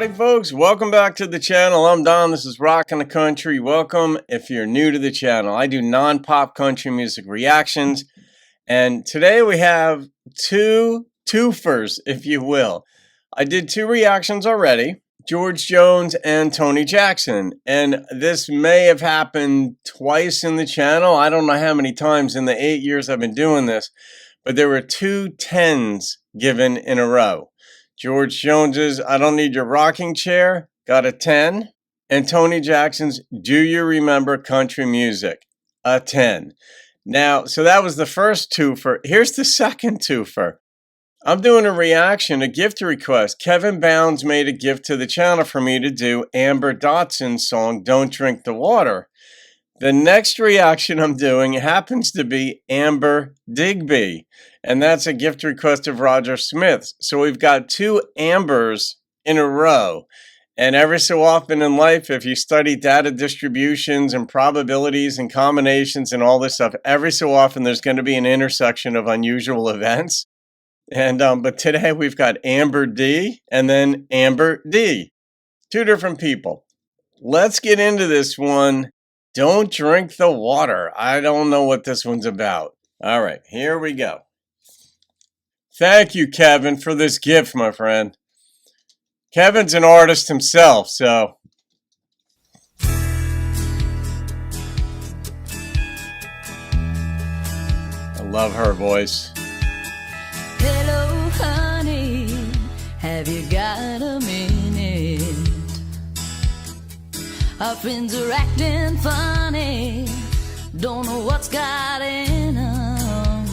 Howdy folks, welcome back to the channel. I'm Don, this is Rockin' the Country. Welcome if you're new to the channel. I do non-pop country music reactions, and today we have two twofers, if you will. I did two reactions already, George Jones and Tony Jackson, and this may have happened twice in the channel. I don't know how many times in the 8 years I've been doing this, but there were two 10s given in a row. George Jones's I Don't Need Your Rocking Chair got a 10, and Tony Jackson's Do You Remember Country Music, a 10. Now, so that was the first twofer. Here's the second twofer. I'm doing a reaction, a gift request. Kevin Bounds made a gift to the channel for me to do Amber Dotson's song, Don't Drink the Water. The next reaction I'm doing happens to be Amber Digby, and that's a gift request of Roger Smith's. So we've got two Ambers in a row. And every so often in life, if you study data distributions and probabilities and combinations and all this stuff, every so often there's going to be an intersection of unusual events. And but today we've got Amber D and then Amber D. Two different people. Let's get into this one. Don't Drink the Water. I don't know what this one's about. All right, here we go. Thank you, Kevin, for this gift, my friend. Kevin's an artist himself, so. I love her voice. Hello, honey, have you got a minute? Our friends are acting funny, don't know what's got in them.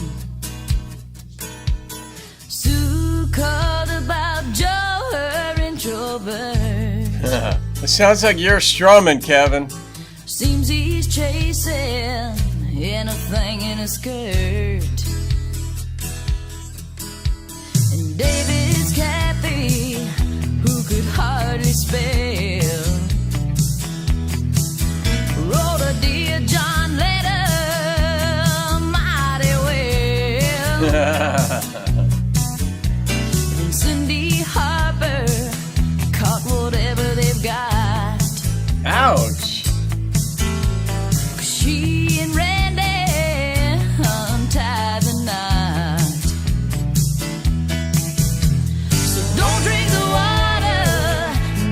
Sue called about Joe, her introvert. It sounds like you're strumming, Kevin. Seems he's chasing anything in a skirt. And David's Kathy, who could hardly spell, wrote a Dear John letter mighty well. And Cindy Harper caught whatever they've got. Ouch. She and Randy untied the knot. So don't drink the water,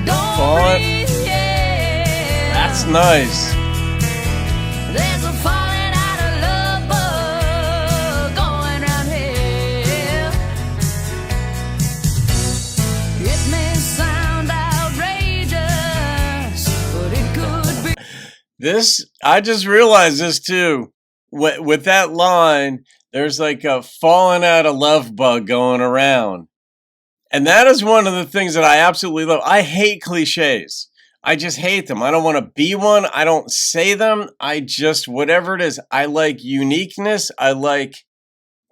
don't breathe, yeah. That's nice. There's a falling out of love bug going round here. It may sound outrageous, but it could be. This, I just realized this too. With that line, there's like a falling out of love bug going around. And that is one of the things that I absolutely love. I hate cliches. I just hate them. I don't want to be one. I don't say them. I just, whatever it is, I like uniqueness. I like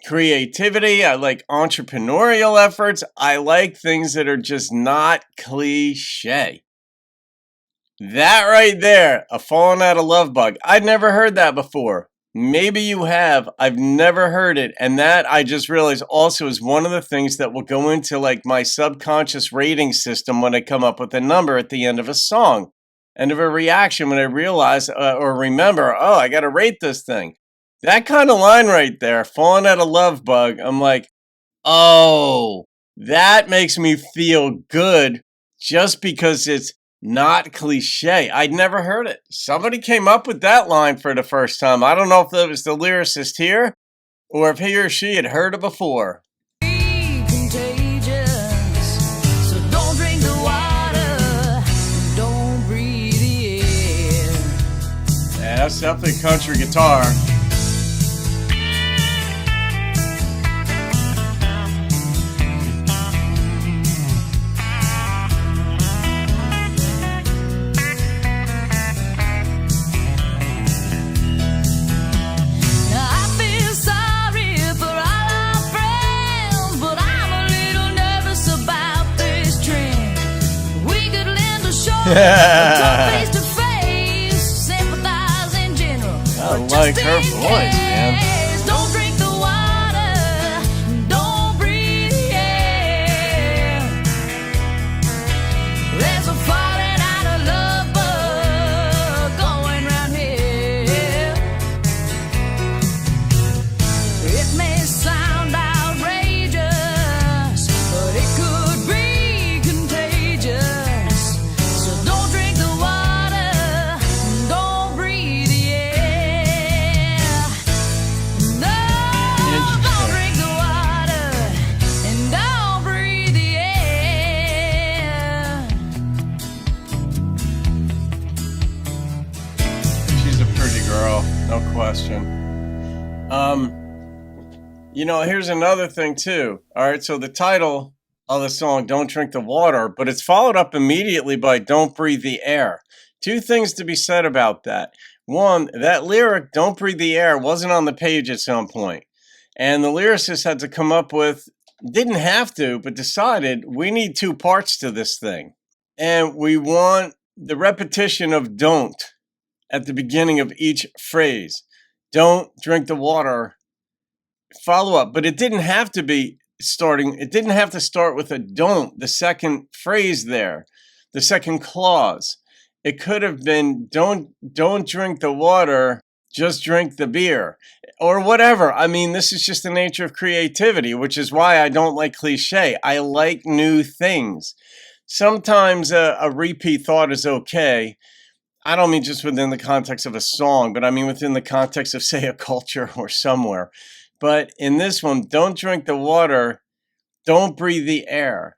creativity. I like entrepreneurial efforts. I like things that are just not cliche. That right there, a falling out of love bug. I'd never heard that before. Maybe you have. I've never heard it. And that, I just realized, also is one of the things that will go into like my subconscious rating system when I come up with a number at the end of a song, end of a reaction, when I realize or remember, oh, I got to rate this thing. That kind of line right there, falling out of love bug, I'm like, oh, that makes me feel good just because it's not cliche. I'd never heard it. Somebody came up with that line for the first time. I don't know if it was the lyricist here or if he or she had heard it before. Contagious. So don't drink the water, don't breathe the air. Yeah, that's definitely country guitar. Now I feel sorry for all our friends, but I'm a little nervous about this trend. We could lend a shoulder, talk face to face, sympathize in general. I like her voice, man. Don't drink the water, don't breathe the air. Here's another thing too. All right, so the title of the song, Don't Drink the Water, but it's followed up immediately by Don't Breathe the Air. Two things to be said about that. One, that lyric, Don't Breathe the Air, wasn't on the page at some point. And the lyricist had to come up with, didn't have to, but decided we need two parts to this thing. And we want the repetition of don't at the beginning of each phrase. Don't drink the water. Follow up, but it didn't have to be starting. It didn't have to start with a don't, the second phrase there, the second clause. It could have been don't drink the water, just drink the beer or whatever. I mean, this is just the nature of creativity, which is why I don't like cliche. I like new things. Sometimes a repeat thought is okay. I don't mean just within the context of a song, but I mean within the context of, say, a culture or somewhere. But in this one, don't drink the water, don't breathe the air.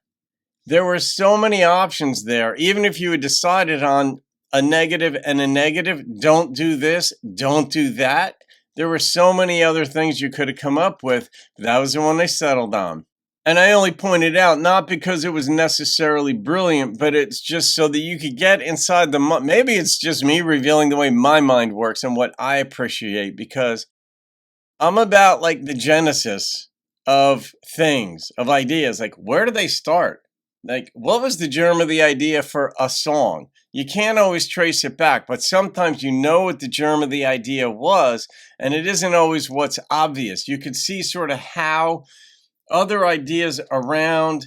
There were so many options there. Even if you had decided on a negative and a negative, don't do this, don't do that. There were so many other things you could have come up with. That was the one they settled on. And I only pointed out not because it was necessarily brilliant, but it's just so that you could get inside the maybe it's just me revealing the way my mind works and what I appreciate, because I'm about like the genesis of things, of ideas. Like, where do they start? Like, what was the germ of the idea for a song? You can't always trace it back, but sometimes you know what the germ of the idea was, and it isn't always what's obvious. You could see sort of how other ideas around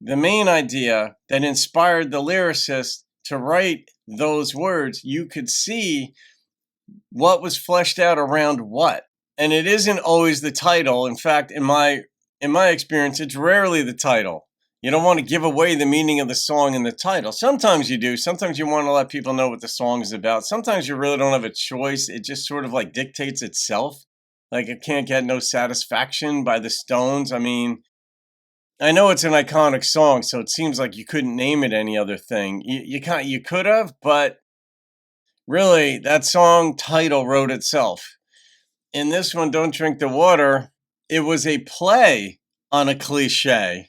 the main idea that inspired the lyricist to write those words, you could see what was fleshed out around what. And it isn't always the title. In fact, in my experience, it's rarely the title. You don't want to give away the meaning of the song in the title. Sometimes you do. Sometimes you want to let people know what the song is about. Sometimes you really don't have a choice. It just sort of like dictates itself. Like, it Can't Get No Satisfaction by the Stones. I mean, I know it's an iconic song, so it seems like you couldn't name it any other thing. You could have, but really, that song title wrote itself. In this one, Don't Drink the Water, it was a play on a cliche.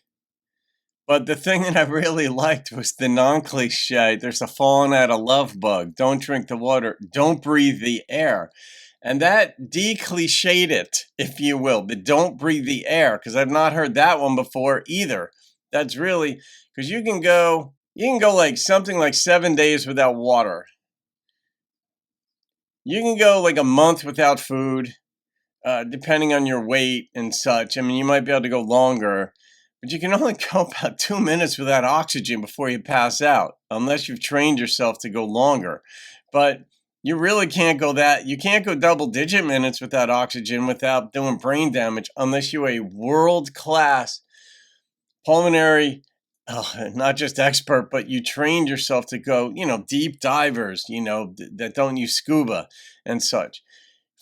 But the thing that I really liked was the non-cliche. There's a falling out of love bug. Don't drink the water. Don't breathe the air. And that de-cliched it, if you will. But don't breathe the air, because I've not heard that one before either. That's really, because you can go like something like 7 days without water. You can go like a month without food, depending on your weight and such. I mean, you might be able to go longer, but you can only go about 2 minutes without oxygen before you pass out, unless you've trained yourself to go longer. But you really can't go that. You can't go double-digit minutes without oxygen without doing brain damage, unless you're a world-class pulmonary, not just expert, but you trained yourself to go, deep divers, that don't use scuba and such.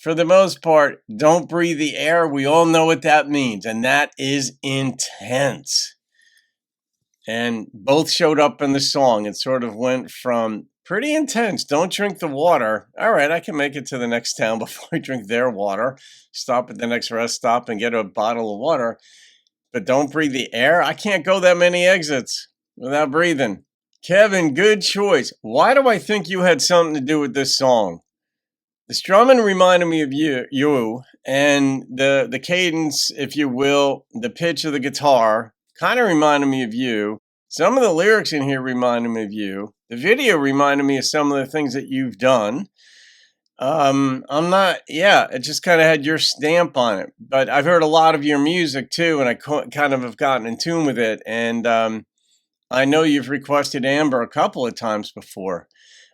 For the most part, don't breathe the air. We all know what that means, and that is intense. And both showed up in the song. It sort of went from pretty intense, don't drink the water. All right, I can make it to the next town before I drink their water. Stop at the next rest stop and get a bottle of water. But don't breathe the air. I can't go that many exits without breathing. Kevin, good choice. Why do I think you had something to do with this song? The strumming reminded me of you, and the cadence, if you will, the pitch of the guitar kind of reminded me of you. Some of the lyrics in here reminded me of you. The video reminded me of some of the things that you've done. It just kind of had your stamp on it. But I've heard a lot of your music too, and I kind of have gotten in tune with it. And I know you've requested Amber a couple of times before.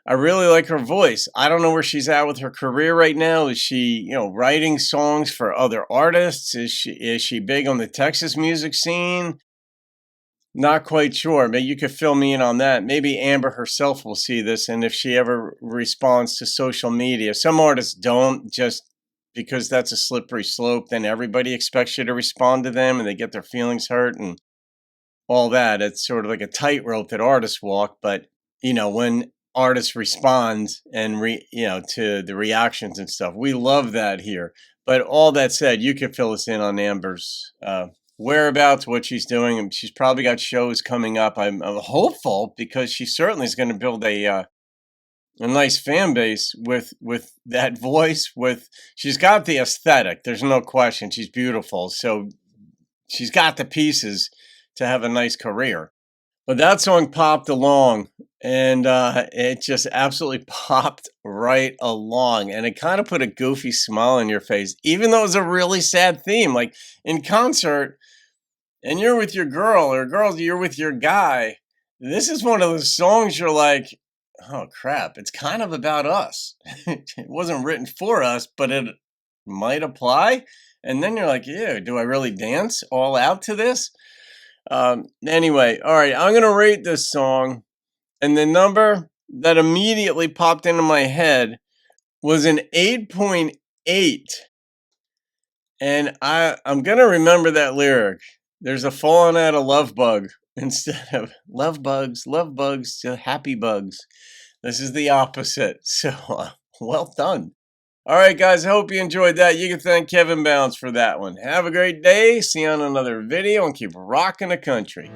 I really like her voice. I don't know where she's at with her career right now. Is she, writing songs for other artists? Is she big on the Texas music scene? Not quite sure. Maybe you could fill me in on that. Maybe Amber herself will see this, and if she ever responds to social media. Some artists don't, just because that's a slippery slope. Then everybody expects you to respond to them, and they get their feelings hurt and all that. It's sort of like a tightrope that artists walk. But when artists respond and to the reactions and stuff, we love that here. But all that said, you can fill us in on Amber's whereabouts, what she's doing. And she's probably got shows coming up. I'm hopeful because she certainly is going to build a nice fan base with that voice. She's got the aesthetic. There's no question. She's beautiful. So she's got the pieces to have a nice career. But that song popped along, and it just absolutely popped right along. And it kind of put a goofy smile on your face, even though it was a really sad theme. Like in concert, and you're with your girl, or girl, you're with your guy. This is one of those songs you're like, oh crap, it's kind of about us. It wasn't written for us, but it might apply. And then you're like, ew, do I really dance all out to this? Anyway, all right, I'm going to rate this song, and the number that immediately popped into my head was an 8.8. And I'm going to remember that lyric. There's a falling out of love bug instead of love bugs to happy bugs. This is the opposite. So, well done. All right, guys, I hope you enjoyed that. You can thank Kevin Bounds for that one. Have a great day. See you on another video and keep rocking the country.